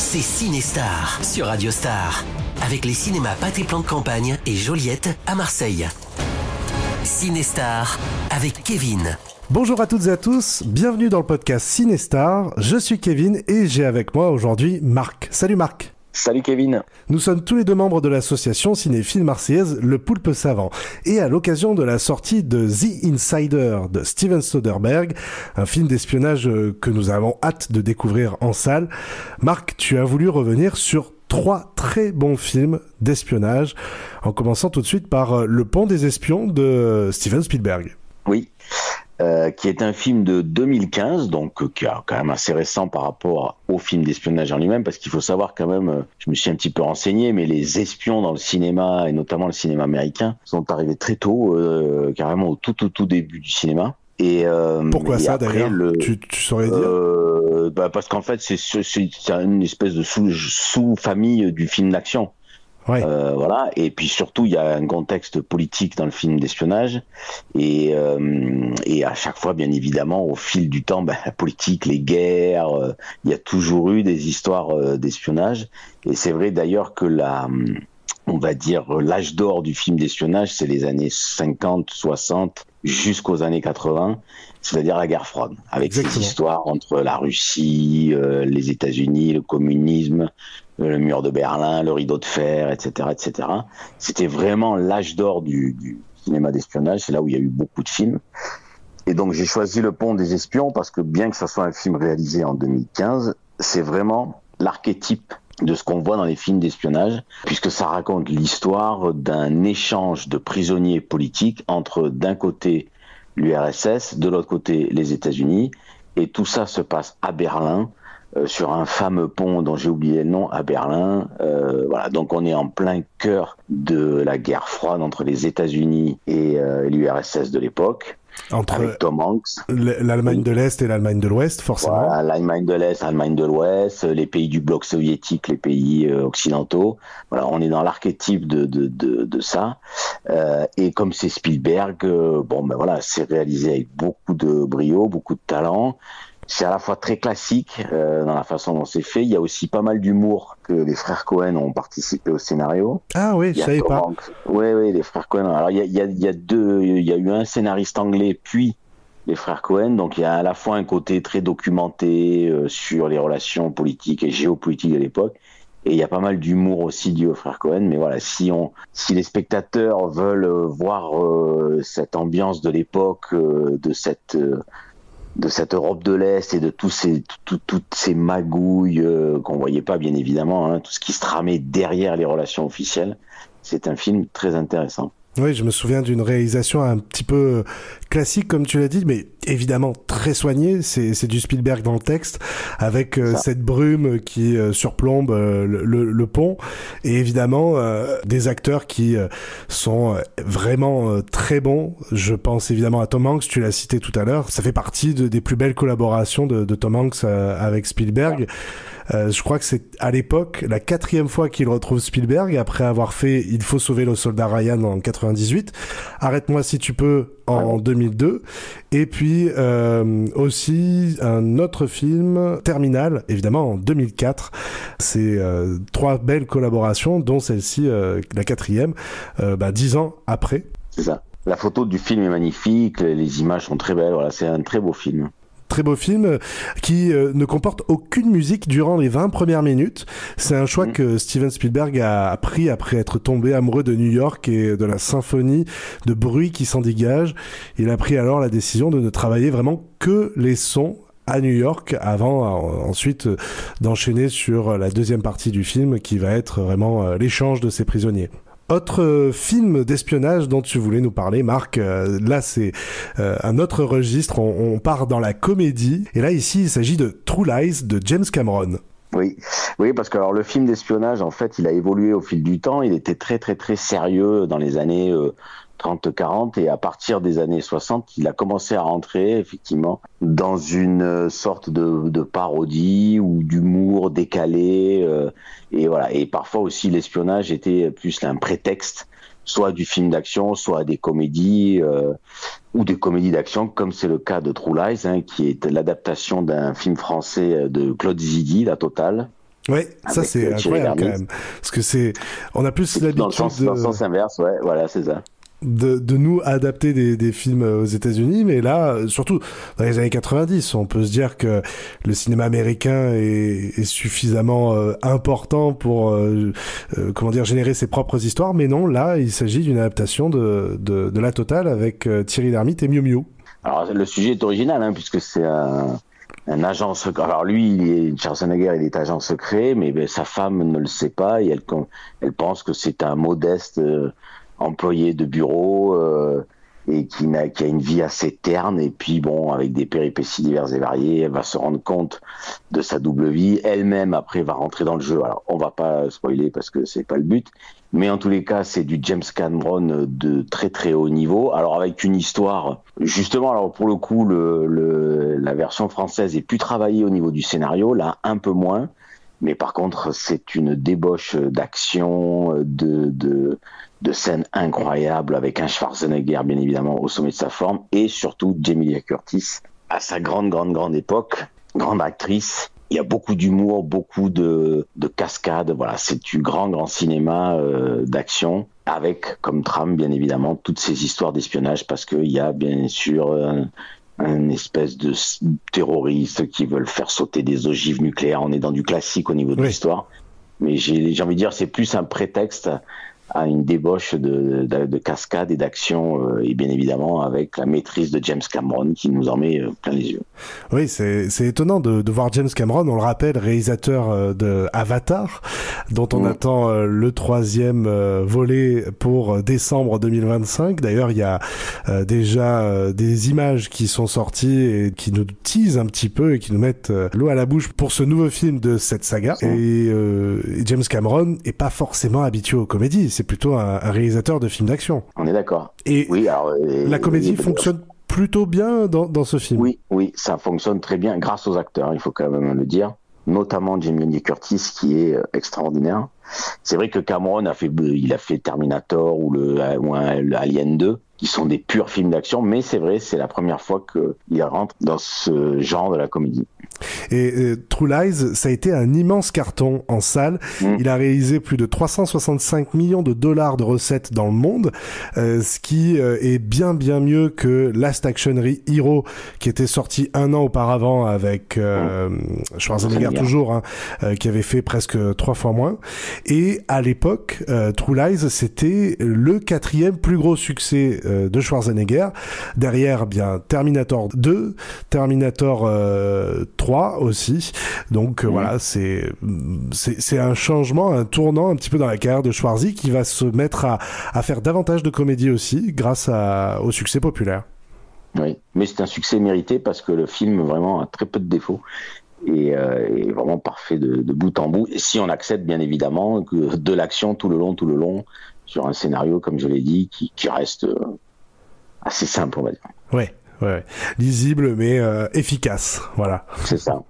C'est Cinestar sur Radio Star, avec les cinémas Pâté Plan de Campagne et Joliette à Marseille. Cinestar avec Kevin. Bonjour à toutes et à tous, bienvenue dans le podcast Cinestar. Je suis Kevin et j'ai avec moi aujourd'hui Marc. Salut Marc. Salut Kevin. Nous sommes tous les deux membres de l'association cinéphile marseillaise Le Poulpe Savant. Et à l'occasion de la sortie de The Insider de Steven Soderbergh, un film d'espionnage que nous avons hâte de découvrir en salle, Marc, tu as voulu revenir sur 3 très bons films d'espionnage, en commençant tout de suite par Le Pont des Espions de Steven Spielberg. Oui. Qui est un film de 2015, donc qui est quand même assez récent par rapport au film d'espionnage en lui-même, parce qu'il faut savoir quand même, je me suis un petit peu renseigné, mais les espions dans le cinéma, et notamment le cinéma américain, sont arrivés très tôt, carrément au tout début du cinéma. Et, pourquoi ça d'ailleurs tu saurais dire parce qu'en fait, c'est une espèce de sous-famille du film d'action. Ouais. Voilà. Et puis surtout, il y a un contexte politique dans le film d'espionnage, et à chaque fois, bien évidemment, au fil du temps, la politique, les guerres, il y a toujours eu des histoires d'espionnage. Et c'est vrai d'ailleurs que on va dire l'âge d'or du film d'espionnage, c'est les années 50, 60 jusqu'aux années 80, c'est-à-dire la guerre froide, avec ces histoires entre la Russie, les États-Unis, le communisme, le mur de Berlin, le rideau de fer, etc., etc. C'était vraiment l'âge d'or du cinéma d'espionnage. C'est là où il y a eu beaucoup de films. Et donc j'ai choisi Le Pont des Espions parce que bien que ce soit un film réalisé en 2015, c'est vraiment l'archétype de ce qu'on voit dans les films d'espionnage, puisque ça raconte l'histoire d'un échange de prisonniers politiques entre d'un côté l'URSS, de l'autre côté les États-Unis, et tout ça se passe à Berlin, sur un fameux pont dont j'ai oublié le nom, à Berlin. Voilà, donc on est en plein cœur de la guerre froide entre les États-Unis et l'URSS de l'époque. Avec Tom Hanks. L'Allemagne de l'Est et l'Allemagne de l'Ouest, forcément. Voilà, l'Allemagne de l'Est, l'Allemagne de l'Ouest, les pays du bloc soviétique, les pays occidentaux. Voilà, on est dans l'archétype de ça. Et comme c'est Spielberg, voilà, c'est réalisé avec beaucoup de brio, beaucoup de talent. C'est à la fois très classique dans la façon dont c'est fait. Il y a aussi pas mal d'humour que les frères Cohen ont participé au scénario. Ah oui, je savais pas. Oui, les frères Cohen. Alors il y a eu un scénariste anglais, puis les frères Cohen. Donc il y a à la fois un côté très documenté sur les relations politiques et géopolitiques de l'époque. Et il y a pas mal d'humour aussi dû aux frères Cohen. Mais voilà, si les spectateurs veulent voir cette ambiance de l'époque, de cette Europe de l'Est et de toutes ces magouilles qu'on voyait pas, bien évidemment, tout ce qui se tramait derrière les relations officielles, c'est un film très intéressant. Oui, je me souviens d'une réalisation un petit peu classique, comme tu l'as dit, mais évidemment très soignée. C'est du Spielberg dans le texte, avec cette brume qui surplombe le pont, et évidemment des acteurs qui sont vraiment très bons. Je pense évidemment à Tom Hanks, tu l'as cité tout à l'heure. Ça fait partie des plus belles collaborations de Tom Hanks avec Spielberg. Je crois que c'est à l'époque la 4e fois qu'il retrouve Spielberg après avoir fait Il faut sauver le soldat Ryan en 98, Arrête-moi si tu peux en 2002, et puis aussi un autre film, Terminal, évidemment en 2004. C'est 3 belles collaborations, dont celle-ci, la 4e, 10 ans après. C'est ça. La photo du film est magnifique, les images sont très belles, voilà, c'est un très beau film. Très beau film qui ne comporte aucune musique durant les 20 premières minutes. C'est un choix que Steven Spielberg a pris après être tombé amoureux de New York et de la symphonie de bruit qui s'en dégage. Il a pris alors la décision de ne travailler vraiment que les sons à New York avant ensuite d'enchaîner sur la deuxième partie du film qui va être vraiment l'échange de ces prisonniers. Autre film d'espionnage dont tu voulais nous parler, Marc, là c'est un autre registre, on part dans la comédie, et là ici il s'agit de True Lies de James Cameron. Oui, parce que alors le film d'espionnage, en fait, il a évolué au fil du temps, il était très très très sérieux dans les années 30-40, et à partir des années 60, il a commencé à rentrer effectivement dans une sorte de parodie ou d'humour décalé, et voilà. Et parfois aussi l'espionnage était plus un prétexte, soit du film d'action, soit des comédies ou des comédies d'action, comme c'est le cas de True Lies, qui est l'adaptation d'un film français de Claude Zidi, La Totale. Ouais, ça c'est incroyable quand même. Parce que on a plus l'habitude dans le sens inverse, ouais, voilà, c'est ça. De nous adapter des films aux États-Unis, mais là, surtout dans les années 90, on peut se dire que le cinéma américain est suffisamment important pour générer ses propres histoires, mais non, là, il s'agit d'une adaptation de la totale avec Thierry Lhermitte et Miu Miu. Alors, le sujet est original, hein, puisque c'est un agent secret. Alors lui, Schwarzenegger, il est agent secret, mais sa femme ne le sait pas et elle pense que c'est un modeste employé de bureau et qui a une vie assez terne. Et puis bon, avec des péripéties diverses et variées, elle va se rendre compte de sa double vie. Elle-même, après, va rentrer dans le jeu. Alors, on va pas spoiler parce que c'est pas le but. Mais en tous les cas, c'est du James Cameron de très très haut niveau. Alors avec une histoire, justement, alors pour le coup, la version française est plus travaillée au niveau du scénario, là un peu moins. Mais par contre, c'est une débauche d'action, de scènes incroyables avec un Schwarzenegger, bien évidemment, au sommet de sa forme, et surtout Jamie Lee Curtis, à sa grande époque, grande actrice. Il y a beaucoup d'humour, beaucoup de cascades. Voilà, c'est du grand cinéma d'action, avec comme trame, bien évidemment, toutes ces histoires d'espionnage, parce qu'il y a bien sûr un espèce de terroristes qui veulent faire sauter des ogives nucléaires. On est dans du classique au niveau de l'histoire. Mais j'ai envie de dire, c'est plus un prétexte à une débauche de cascade et d'action, et bien évidemment avec la maîtrise de James Cameron qui nous en met plein les yeux. Oui, c'est étonnant de voir James Cameron, on le rappelle, réalisateur de Avatar, dont on attend le 3e volet pour décembre 2025. D'ailleurs, il y a déjà des images qui sont sorties et qui nous teasent un petit peu et qui nous mettent l'eau à la bouche pour ce nouveau film de cette saga. Et James Cameron est pas forcément habitué aux comédies, c'est plutôt un réalisateur de films d'action. On est d'accord. Et oui, alors, la comédie fonctionne plutôt bien dans ce film. Oui, ça fonctionne très bien grâce aux acteurs, il faut quand même le dire. Notamment Jamie Lee Curtis qui est extraordinaire. C'est vrai que Cameron a fait Terminator ou le Alien 2, qui sont des purs films d'action, mais c'est vrai, c'est la première fois qu'il rentre dans ce genre de la comédie. Et True Lies, ça a été un immense carton en salle. Il a réalisé plus de 365 millions de dollars de recettes dans le monde, ce qui est bien mieux que Last Action Hero, qui était sorti 1 an auparavant avec Schwarzenegger toujours, qui avait fait presque 3 fois moins. Et à l'époque, True Lies, c'était le 4e plus gros succès de Schwarzenegger. Derrière, bien Terminator 2, Terminator 3 aussi. Donc voilà, c'est un changement, un tournant un petit peu dans la carrière de Schwarzy qui va se mettre à faire davantage de comédie aussi grâce au succès populaire. Oui, mais c'est un succès mérité parce que le film vraiment a très peu de défauts et est vraiment parfait de bout en bout. Et si on accepte bien évidemment que de l'action tout le long sur un scénario, comme je l'ai dit, qui reste assez simple, on va dire. Ouais. Lisible mais efficace, voilà. C'est ça.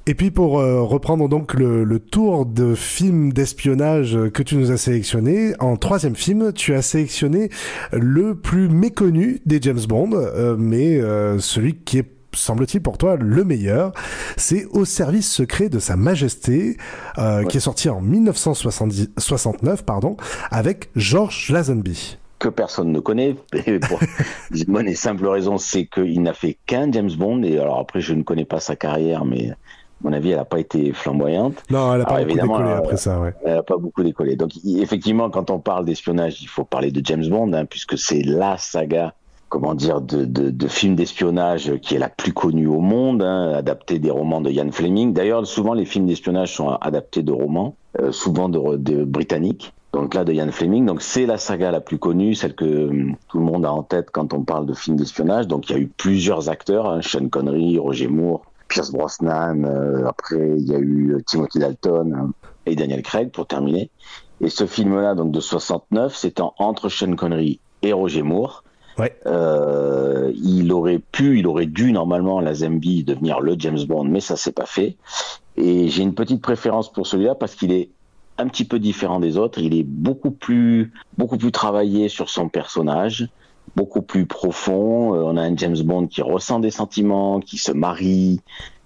Et puis pour reprendre donc le tour de films d'espionnage que tu nous as sélectionné, en 3e film, tu as sélectionné le plus méconnu des James Bond, mais celui qui est, semble-t-il pour toi, le meilleur. C'est Au service secret de Sa Majesté, qui est sorti en 1969, avec George Lazenby. Que personne ne connaît, pour une bonne et simple raison, c'est qu'il n'a fait qu'un James Bond, et alors après je ne connais pas sa carrière, mais à mon avis elle n'a pas été flamboyante. Non, elle n'a pas beaucoup décollé après ça, ouais. Elle n'a pas beaucoup décollé. Donc effectivement, quand on parle d'espionnage, il faut parler de James Bond, puisque c'est la saga, de films d'espionnage qui est la plus connue au monde, adaptée des romans de Ian Fleming. D'ailleurs, souvent les films d'espionnage sont adaptés de romans, souvent de britanniques. Donc là, de Ian Fleming. Donc c'est la saga la plus connue, celle que tout le monde a en tête quand on parle de films d'espionnage. Donc il y a eu plusieurs acteurs, Sean Connery, Roger Moore, Pierce Brosnan. Après, il y a eu Timothy Dalton et Daniel Craig pour terminer. Et ce film-là, donc de 69, c'était entre Sean Connery et Roger Moore. Ouais. Il aurait dû normalement Lazenby devenir le James Bond, mais ça s'est pas fait. Et j'ai une petite préférence pour celui-là parce qu'il est un petit peu différent des autres. Il est beaucoup plus travaillé sur son personnage, beaucoup plus profond. On a un James Bond qui ressent des sentiments, qui se marie,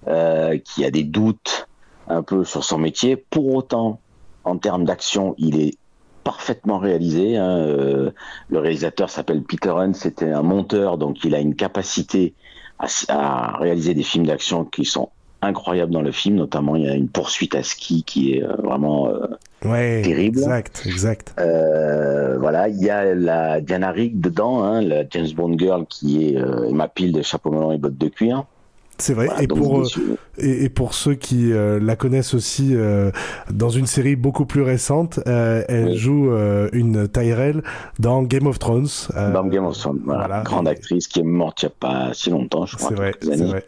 qui a des doutes, un peu sur son métier. Pour autant, en termes d'action, il est parfaitement réalisé. Le réalisateur s'appelle Peter Hunt, c'était un monteur, donc il a une capacité à réaliser des films d'action qui sont incroyables dans le film. Notamment, il y a une poursuite à ski qui est vraiment terrible. Exact. Voilà, il y a la Diana Rigg dedans, la James Bond girl qui est Emma Peel de chapeau melon et bottes de cuir. C'est vrai, voilà, et pour ceux qui la connaissent aussi dans une série beaucoup plus récente, elle joue une Tyrell dans Game of Thrones. Dans Game of Thrones, voilà. Grande actrice qui est morte il n'y a pas si longtemps, je crois. C'est vrai.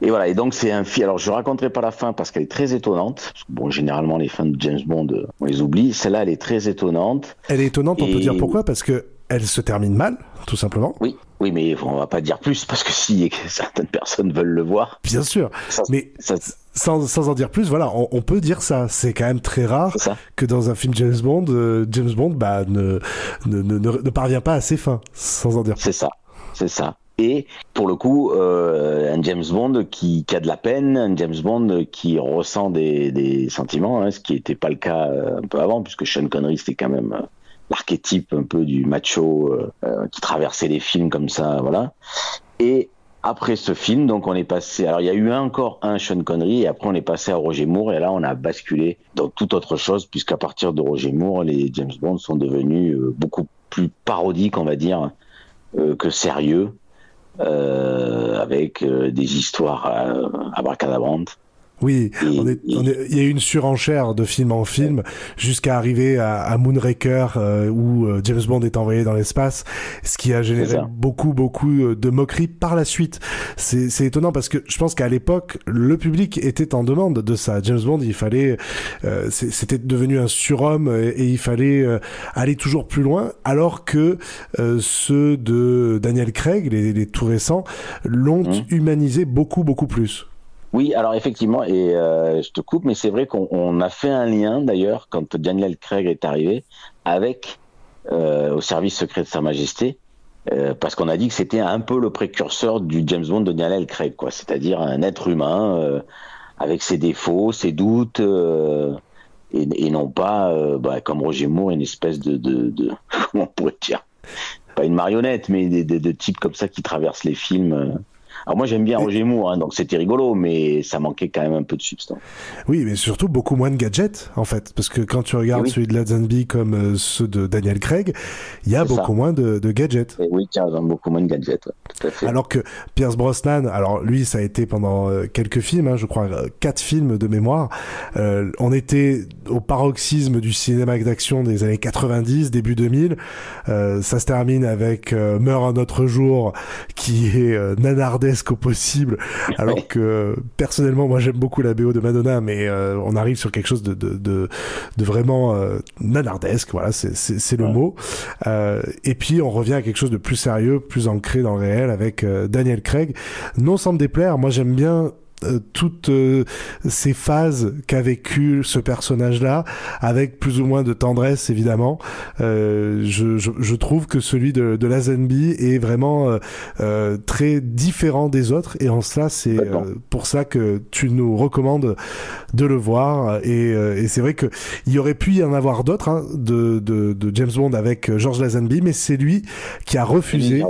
Et voilà, et donc c'est un film. Alors je raconterai pas la fin parce qu'elle est très étonnante. Bon, généralement les fins de James Bond, on les oublie. Celle-là, elle est très étonnante. Elle est étonnante, on peut dire pourquoi, parce que elle se termine mal, tout simplement. Oui, mais on va pas dire plus parce que si certaines personnes veulent le voir. Bien sûr, sans en dire plus, voilà, on peut dire ça. C'est quand même très rare que dans un film James Bond ne parvient pas à ses fins, sans en dire plus. C'est ça. Et pour le coup, un James Bond qui a de la peine, un James Bond qui ressent des sentiments, ce qui n'était pas le cas un peu avant, puisque Sean Connery c'était quand même l'archétype un peu du macho qui traversait les films comme ça, voilà. Et après ce film, donc on est passé. Alors il y a eu encore un Sean Connery et après on est passé à Roger Moore et là on a basculé dans toute autre chose puisqu'à partir de Roger Moore, les James Bond sont devenus beaucoup plus parodiques, on va dire, que sérieux. Avec des histoires abracadabrantes. Oui, il y a eu une surenchère de film en film jusqu'à arriver à Moonraker où James Bond est envoyé dans l'espace, ce qui a généré beaucoup de moqueries par la suite. C'est étonnant parce que je pense qu'à l'époque, le public était en demande de ça. James Bond, il fallait, c'était devenu un surhomme et il fallait aller toujours plus loin, alors que ceux de Daniel Craig, les tout récents, l'ont humanisé beaucoup plus. Oui, alors effectivement, et je te coupe, mais c'est vrai qu'on a fait un lien d'ailleurs quand Daniel Craig est arrivé avec au service secret de Sa Majesté, parce qu'on a dit que c'était un peu le précurseur du James Bond de Daniel Craig, quoi. C'est-à-dire un être humain avec ses défauts, ses doutes, et non pas comme Roger Moore, une espèce de comment on pourrait dire, pas une marionnette, mais de types comme ça qui traversent les films. Alors moi j'aime bien Roger Moore, donc c'était rigolo, mais ça manquait quand même un peu de substance. Oui, mais surtout beaucoup moins de gadgets en fait, parce que quand tu regardes celui de Lazenby comme ceux de Daniel Craig, il y a beaucoup moins de gadgets. Et oui, tiens, beaucoup moins de gadgets, tout à fait. Alors que Pierce Brosnan, alors lui ça a été pendant quelques films, je crois 4 films de mémoire, on était au paroxysme du cinéma d'action des années 90, début 2000, ça se termine avec Meurt un autre jour, qui est nanardesque au possible, alors que personnellement moi j'aime beaucoup la BO de Madonna, mais on arrive sur quelque chose de vraiment nanardesque, voilà, c'est le mot, et puis on revient à quelque chose de plus sérieux, plus ancré dans le réel avec Daniel Craig, non sans me déplaire. Moi j'aime bien toutes ces phases qu'a vécu ce personnage-là, avec plus ou moins de tendresse évidemment. Je trouve que celui de Lazenby est vraiment très différent des autres, et en cela c'est pour ça que tu nous recommandes de le voir, et c'est vrai que il y aurait pu y en avoir d'autres de James Bond avec George Lazenby, mais c'est lui qui a refusé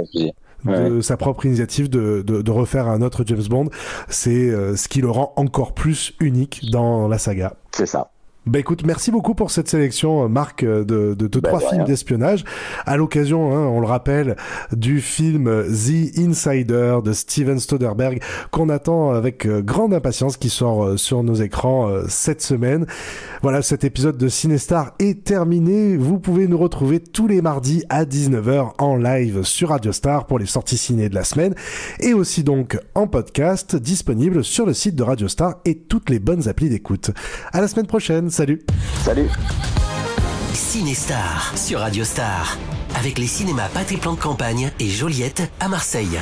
de sa propre initiative de refaire un autre James Bond. C'est ce qui le rend encore plus unique dans la saga. C'est ça. Bah écoute, merci beaucoup pour cette sélection, Marc, de 3 films d'espionnage. À l'occasion, on le rappelle, du film The Insider de Steven Soderbergh, qu'on attend avec grande impatience, qui sort sur nos écrans cette semaine. Voilà, cet épisode de Cinestar est terminé. Vous pouvez nous retrouver tous les mardis à 19h en live sur Radio Star pour les sorties ciné de la semaine, et aussi donc en podcast disponible sur le site de Radio Star et toutes les bonnes applis d'écoute. À la semaine prochaine. Salut. Cinestar sur Radio Star, avec les cinémas Pâté Plan de Campagne et Joliette à Marseille.